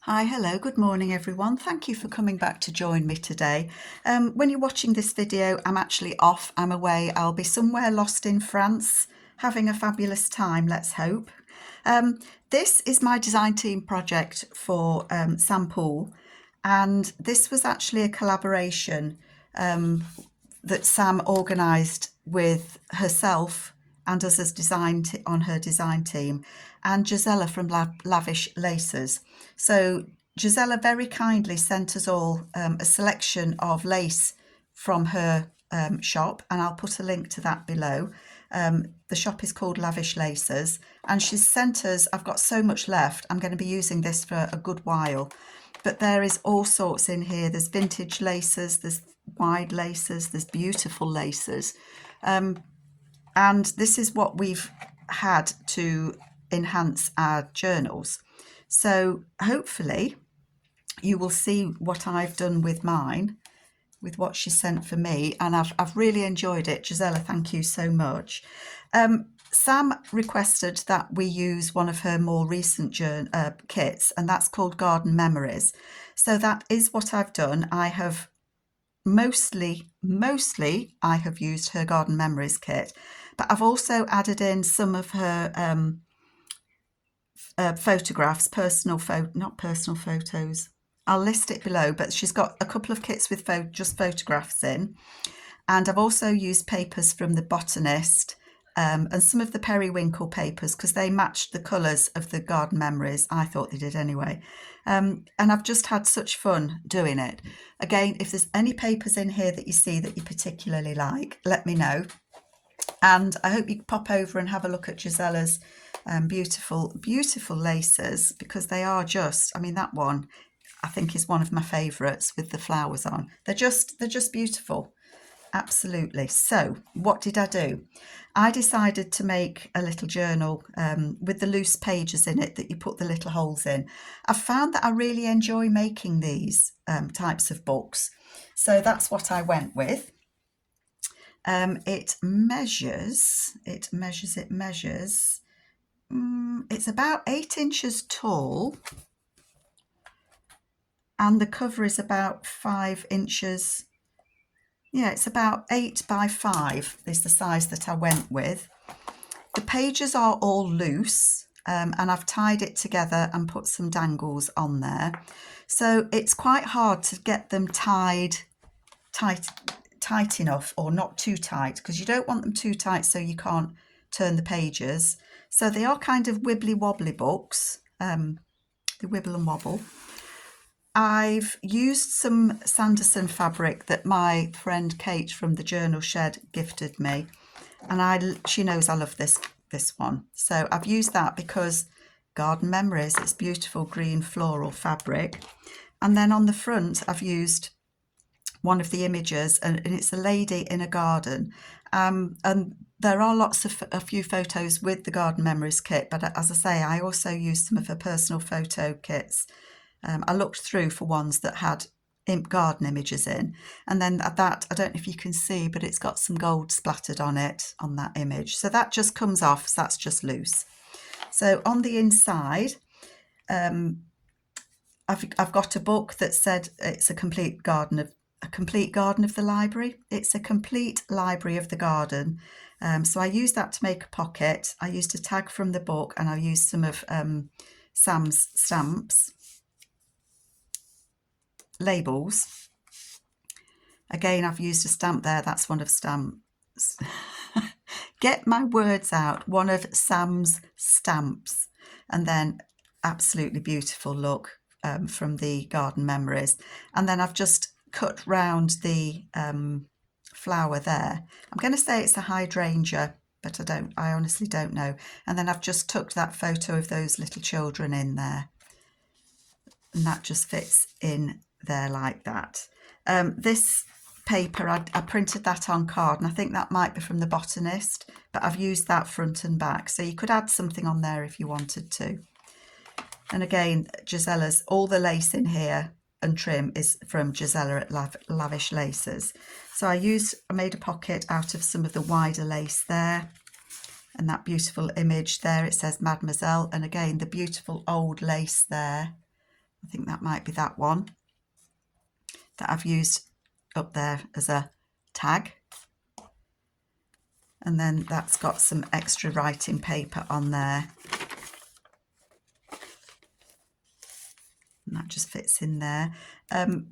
Hi, hello, good morning everyone. Thank you for coming back to join me today. When you're watching this video, I'm actually off, I'm away. I'll be somewhere lost in France, having a fabulous time, let's hope. This is my design team project for Sam, and this was actually a collaboration that Sam organised with herself and us as on her design team, and Jaizella from Lavish Laces. So Jaizella very kindly sent us all a selection of lace from her shop, and I'll put a link to that below. The shop is called Lavish Laces, and she's sent us, I've got so much left, I'm going to be using this for a good while, but there is all sorts in here. There's vintage laces, there's wide laces, there's beautiful laces. And this is what we've had to enhance our journals. So hopefully you will see what I've done with mine, with what she sent for me, and I've really enjoyed it. Jaizella, thank you so much. Sam requested that we use one of her more recent kits, and that's called Garden Memories. So that is what I've done. I have mostly I have used her Garden Memories kit, but I've also added in some of her photographs, not personal photos. I'll list it below, but she's got a couple of kits with just photographs in. And I've also used papers from the Botanist and some of the Periwinkle papers because they matched the colours of the Garden Memories. I thought they did anyway. And I've just had such fun doing it. Again, if there's any papers in here that you see that you particularly like, let me know. And I hope you pop over and have a look at Jaizella's beautiful, beautiful laces, because they are just, I mean, that one I think is one of my favourites with the flowers on. They're just beautiful. Absolutely. So what did I do? I decided to make a little journal with the loose pages in it that you put the little holes in. I've found that I really enjoy making these types of books. So that's what I went with. It measures. It's about 8 inches tall, and the cover is about 5 inches. Yeah, it's about 8 by 5 is the size that I went with. The pages are all loose, and I've tied it together and put some dangles on there. So it's quite hard to get them tight enough, or not too tight, because you don't want them too tight so you can't turn the pages. So they are kind of wibbly wobbly books. They wibble and wobble. I've used some Sanderson fabric that my friend Kate from the Journal Shed gifted me, and she knows I love this one. So I've used that because Garden Memories, it's beautiful green floral fabric. And then on the front I've used one of the images, and it's a lady in a garden, and there are a few photos with the Garden Memories kit, but as I say, I also used some of her personal photo kits. I looked through for ones that had garden images in, and then that, I don't know if you can see, but it's got some gold splattered on it on that image. So that just comes off, so that's just loose. So on the inside, I've got a book that said it's a complete garden of the library. It's a complete library of the garden. So I used that to make a pocket. I used a tag from the book, and I used some of Sam's stamps. Labels. Again, I've used a stamp there. That's one of stamps. Get my words out. One of Sam's stamps. And then absolutely beautiful look from the Garden Memories. And then I've just cut round the flower there. I'm going to say it's a hydrangea, but I honestly don't know. And then I've just tucked that photo of those little children in there. And that just fits in there like that. This paper, I printed that on card, and I think that might be from the Botanist, but I've used that front and back, so you could add something on there if you wanted to. And again, Jaizella's, all the lace in here and trim is from Jaizella at Lavish Laces. So I made a pocket out of some of the wider lace there, and that beautiful image there, it says Mademoiselle, and again the beautiful old lace there. I think that might be that one that I've used up there as a tag. And then that's got some extra writing paper on there. And that just fits in there.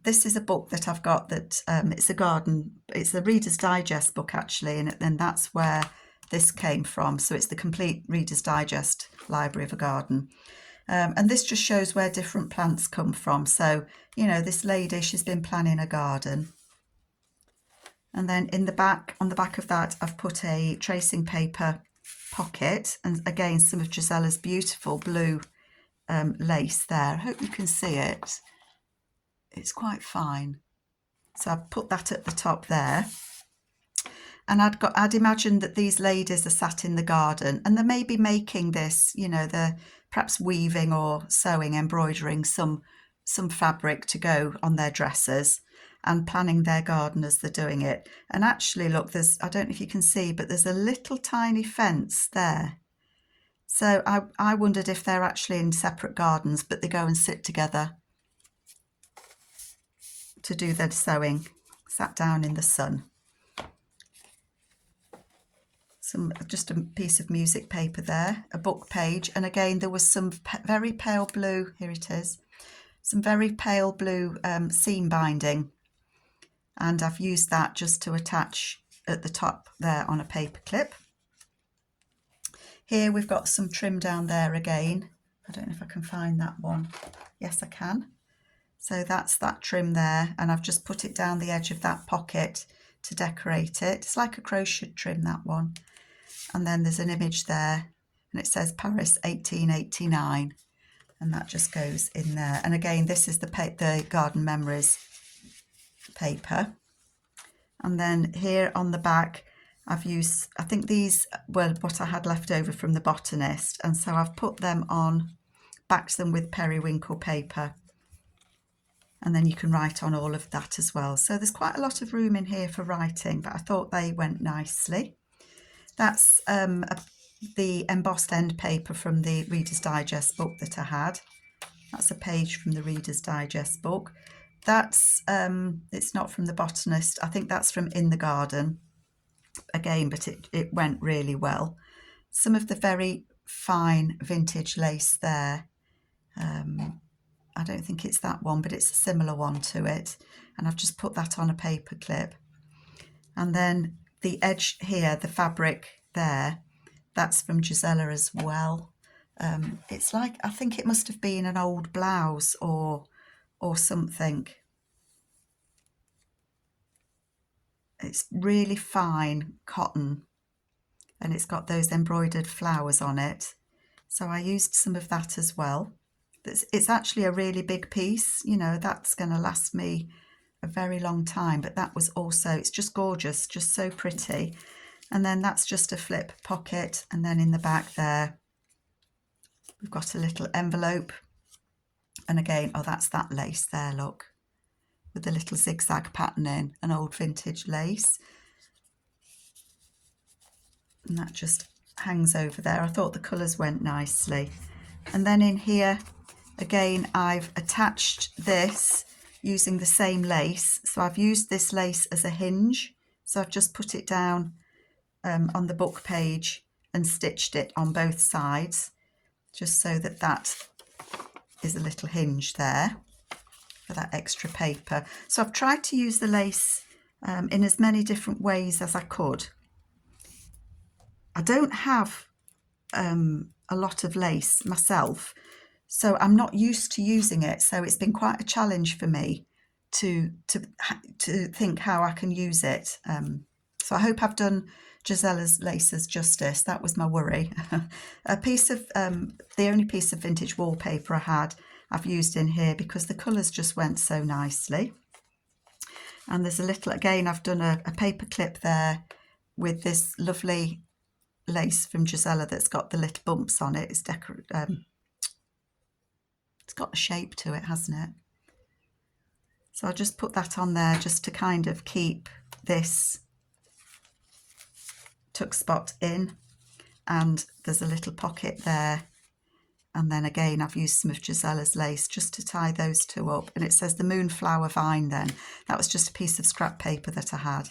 This is a book that I've got that it's a Reader's Digest book actually, and then that's where this came from. So it's the complete Reader's Digest Library of a Garden. And this just shows where different plants come from. So, you know, this lady, she's been planning a garden. And then in the back, on the back of that, I've put a tracing paper pocket, and again, some of Jaizella's beautiful blue lace there. I hope you can see it. It's quite fine. So I've put that at the top there. And I'd imagine that these ladies are sat in the garden and they may be making this, you know, they're perhaps weaving or sewing, embroidering some fabric to go on their dresses and planning their garden as they're doing it. And actually, look, I don't know if you can see, but there's a little tiny fence there. So I wondered if they're actually in separate gardens, but they go and sit together to do their sewing, sat down in the sun. Just a piece of music paper there, a book page, and again there was some very pale blue, here it is, some very pale blue seam binding, and I've used that just to attach at the top there on a paper clip. Here we've got some trim down there again. I don't know if I can find that one. Yes, I can. So that's that trim there, and I've just put it down the edge of that pocket to decorate it. It's like a crochet trim, that one. And then there's an image there, and it says Paris 1889, and that just goes in there. And again, this is the Garden Memories paper. And then here on the back, I've used, I think these were what I had left over from the Botanist, and so I've put them on, backed them with Periwinkle paper, and then you can write on all of that as well. So there's quite a lot of room in here for writing, but I thought they went nicely. That's the embossed end paper from the Reader's Digest book that I had. That's a page from the Reader's Digest book. That's, it's not from the Botanist. I think that's from In the Garden. Again, but it went really well. Some of the very fine vintage lace there. I don't think it's that one, but it's a similar one to it. And I've just put that on a paper clip. And then the edge here, the fabric there, that's from Jaizella as well. It's like, I think it must have been an old blouse or something. It's really fine cotton, and it's got those embroidered flowers on it. So I used some of that as well. It's actually a really big piece, you know, that's going to last me a very long time, but that was also, it's just gorgeous, just so pretty. And then that's just a flip pocket, and then in the back there we've got a little envelope, and again, oh, that's that lace there, look, with the little zigzag pattern in, an old vintage lace, and that just hangs over there. I thought the colours went nicely. And then in here again, I've attached this using the same lace. So I've used this lace as a hinge. So I've just put it down on the book page and stitched it on both sides, just so that that is a little hinge there for that extra paper. So I've tried to use the lace in as many different ways as I could. I don't have a lot of lace myself, so I'm not used to using it, so it's been quite a challenge for me to think how I can use it. So I hope I've done Jaizella's laces justice. That was my worry. A piece of the only piece of vintage wallpaper I had, I've used in here because the colours just went so nicely. And there's a little, again, I've done a paper clip there with this lovely lace from Jaizella that's got the little bumps on it. It's got a shape to it, hasn't it? So I'll just put that on there just to kind of keep this tuck spot in. And there's a little pocket there And then again, I've used some of Jaizella's lace just to tie those two up. And it says the Moonflower Vine then. That was just a piece of scrap paper that I had.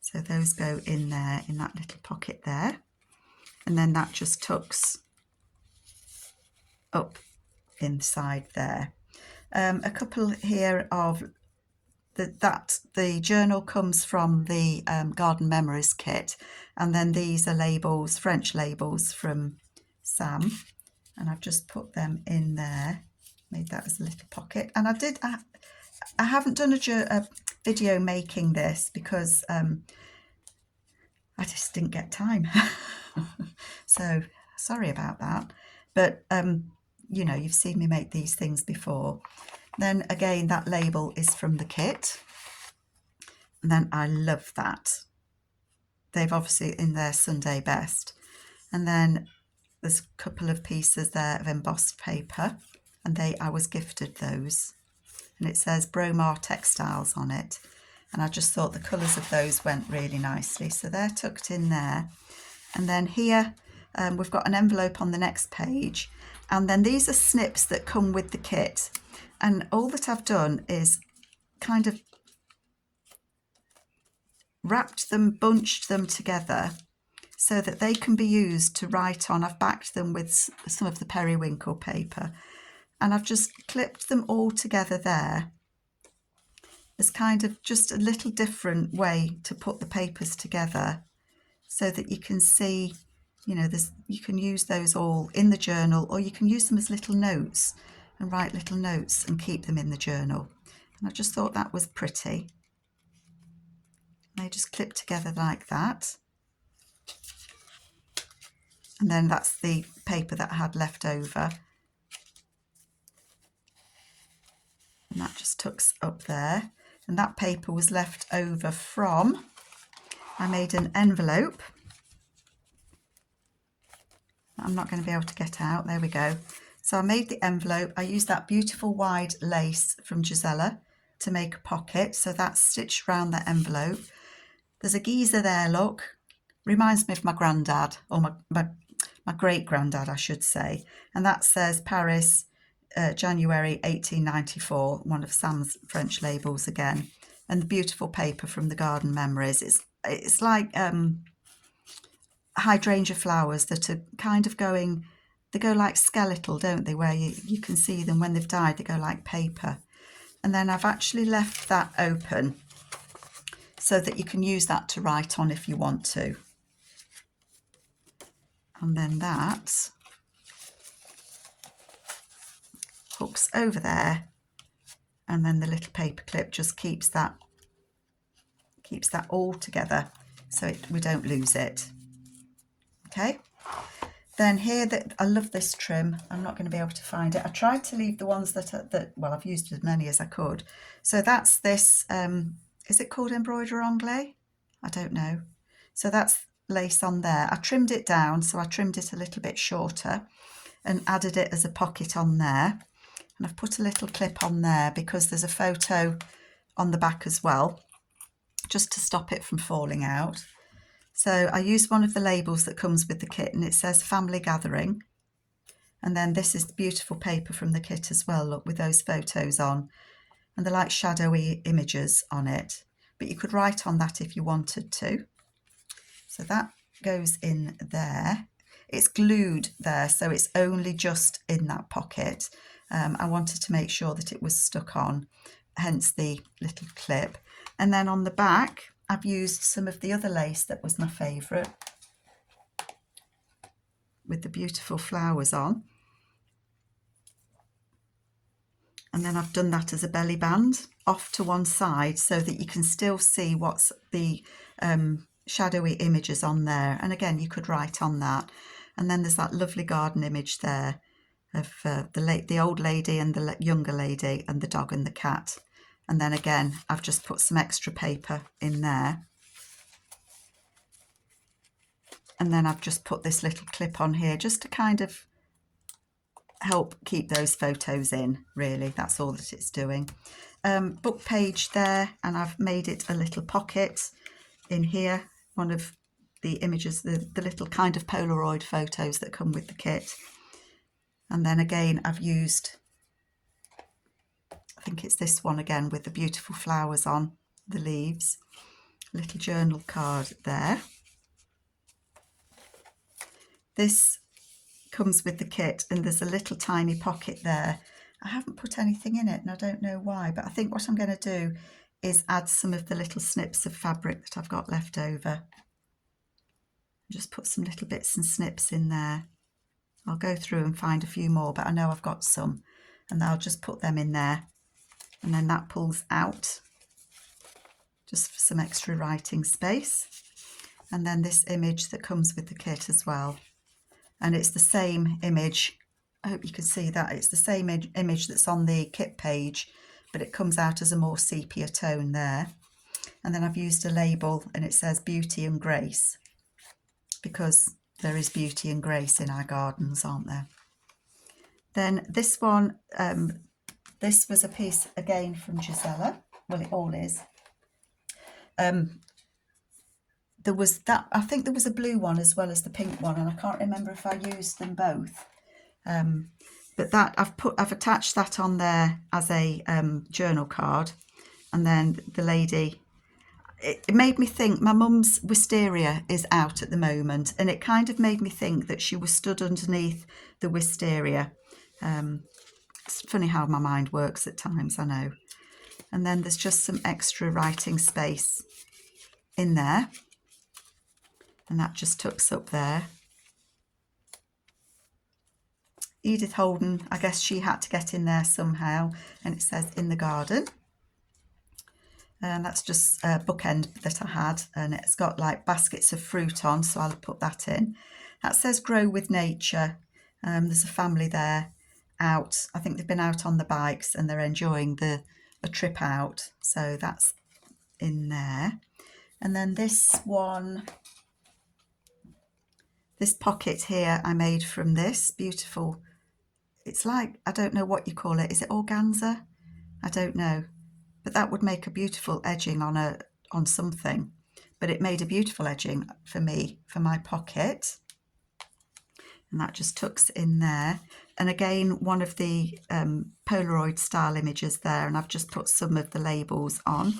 So those go in there, in that little pocket there. And then that just tucks up inside there. A couple here of the journal comes from the Garden Memories kit. And then these are labels, French labels from Sam. And I've just put them in there, made that as a little pocket. And I haven't done a video making this because I just didn't get time. So sorry about that. But, you know, you've seen me make these things before. Then again, that label is from the kit. And then I love that. They've obviously in their Sunday best. And then there's a couple of pieces there of embossed paper, and I was gifted those. And it says Bromar Textiles on it. And I just thought the colours of those went really nicely. So they're tucked in there. And then here we've got an envelope on the next page. And then these are snips that come with the kit. And all that I've done is kind of wrapped them, bunched them together so that they can be used to write on. I've backed them with some of the Periwinkle paper, and I've just clipped them all together there. It's kind of just a little different way to put the papers together so that you can see, you know, you can use those all in the journal, or you can use them as little notes and write little notes and keep them in the journal. And I just thought that was pretty. They just clip together like that. And then that's the paper that I had left over. And that just tucks up there. And that paper was left over from, I made an envelope. I'm not going to be able to get out. There we go. So I made the envelope. I used that beautiful wide lace from Jaizella to make a pocket. So that's stitched around the envelope. There's a geezer there, look. Reminds me of my granddad, or my great-granddad, I should say. And that says Paris, January 1894, one of Sam's French labels again. And the beautiful paper from the Garden Memories. It's like hydrangea flowers that are kind of going, they go like skeletal, don't they, where you can see them when they've died, they go like paper. And then I've actually left that open so that you can use that to write on if you want to. And then that hooks over there, and then the little paper clip just keeps that all together so we don't lose it. Okay. Then here, I love this trim. I'm not going to be able to find it. I tried to leave the ones that well, I've used as many as I could. So that's this, is it called embroidery anglais? I don't know. So that's lace on there. I trimmed it down, so I trimmed it a little bit shorter and added it as a pocket on there. And I've put a little clip on there because there's a photo on the back as well, just to stop it from falling out. So I used one of the labels that comes with the kit, and it says Family Gathering. And then this is the beautiful paper from the kit as well, look, with those photos on. And they're like shadowy images on it. But you could write on that if you wanted to. So that goes in there. It's glued there, so it's only just in that pocket. I wanted to make sure that it was stuck on, hence the little clip. And then on the back, I've used some of the other lace that was my favourite, with the beautiful flowers on. And then I've done that as a belly band off to one side so that you can still see what's the shadowy images on there. And again, you could write on that. And then there's that lovely garden image there of the old lady and the younger lady and the dog and the cat. And then again, I've just put some extra paper in there. And then I've just put this little clip on here just to kind of help keep those photos in, really. That's all that it's doing. Book page there, and I've made it a little pocket in here. One of the images, the little kind of Polaroid photos that come with the kit. And then again, I've used, I think it's this one again with the beautiful flowers on the leaves. Little journal card there. This comes with the kit and there's a little tiny pocket there. I haven't put anything in it and I don't know why, but I think what I'm going to do is add some of the little snips of fabric that I've got left over. Just put some little bits and snips in there. I'll go through and find a few more, but I know I've got some, and I'll just put them in there. And then that pulls out just for some extra writing space. And then this image that comes with the kit as well. And it's the same image. I hope you can see that. It's the same image that's on the kit page, but it comes out as a more sepia tone there. And then I've used a label and it says beauty and grace, because there is beauty and grace in our gardens, aren't there? Then this one, this was a piece again from Jaizella. Well, it all is. There was that, I think there was a blue one as well as the pink one, and I can't remember if I used them both. But that I've attached that on there as a journal card. And then the lady, it made me think, my mum's wisteria is out at the moment, and it kind of made me think that she was stood underneath the wisteria. It's funny how my mind works at times, I know. And then there's just some extra writing space in there, and that just tucks up there. Edith Holden, I guess she had to get in there somehow, and it says in the garden. And that's just a bookend that I had, and it's got like baskets of fruit on, so I'll put that in. That says grow with nature. There's a family there out. I think they've been out on the bikes and they're enjoying a trip out, so that's in there. And then this one, this pocket here I made from this beautiful, it's like, I don't know what you call it, is it organza? I don't know, but that would make a beautiful edging on something. But it made a beautiful edging for me, for my pocket. And that just tucks in there. And again, one of the Polaroid style images there, and I've just put some of the labels on,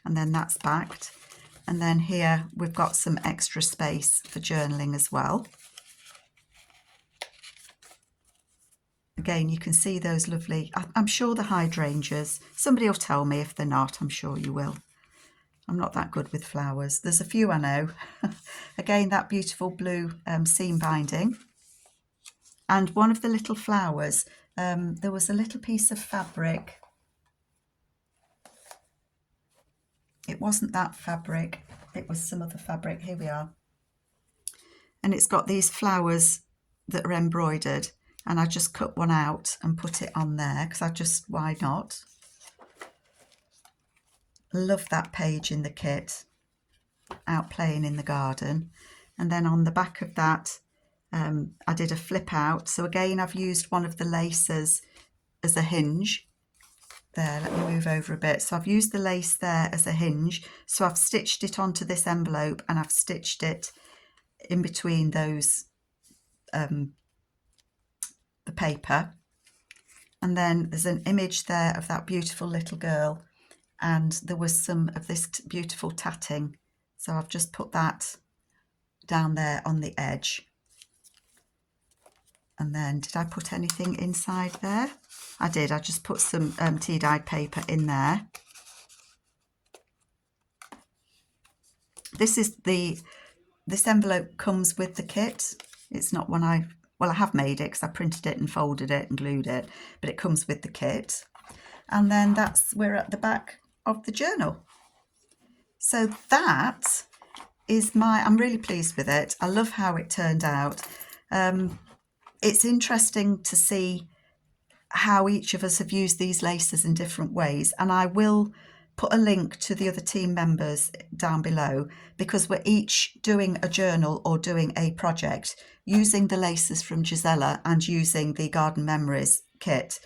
and then that's backed. And then here we've got some extra space for journaling as well. Again, you can see those lovely, I'm sure the hydrangeas. Somebody will tell me if they're not, I'm sure you will. I'm not that good with flowers. There's a few I know. Again, that beautiful blue seam binding. And one of the little flowers, there was a little piece of fabric. It wasn't that fabric, it was some other fabric. Here we are. And it's got these flowers that are embroidered. And I just cut one out and put it on there because I just, why not? Love that page in the kit, out playing in the garden. And then on the back of that, I did a flip out. So again, I've used one of the laces as a hinge. There, let me move over a bit. So I've used the lace there as a hinge. So I've stitched it onto this envelope and I've stitched it in between those, the paper. And then there's an image there of that beautiful little girl, and there was some of this beautiful tatting, so I've just put that down there on the edge. And then did I put anything inside there? I did. I just put some tea-dyed paper in there. This envelope comes with the kit. It's not one I have made it because I printed it and folded it and glued it, but it comes with the kit. And then we're at the back of the journal. So that is I'm really pleased with it. I love how it turned out. It's interesting to see how each of us have used these laces in different ways. And I will put a link to the other team members down below, because we're each doing a journal or doing a project using the laces from Jaizella and using the Garden Memories kit.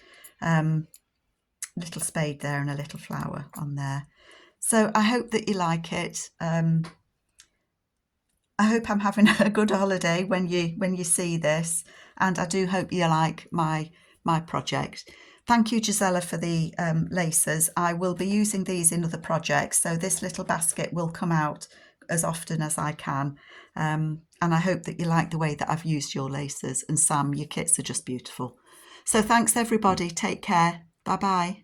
Little spade there and a little flower on there. So I hope that you like it. I hope I'm having a good holiday when you see this, and I do hope you like my project. Thank you, Jaizella, for the laces. I will be using these in other projects, so this little basket will come out as often as I can. And I hope that you like the way that I've used your laces. And Sam, your kits are just beautiful. So thanks, everybody. Take care. Bye-bye.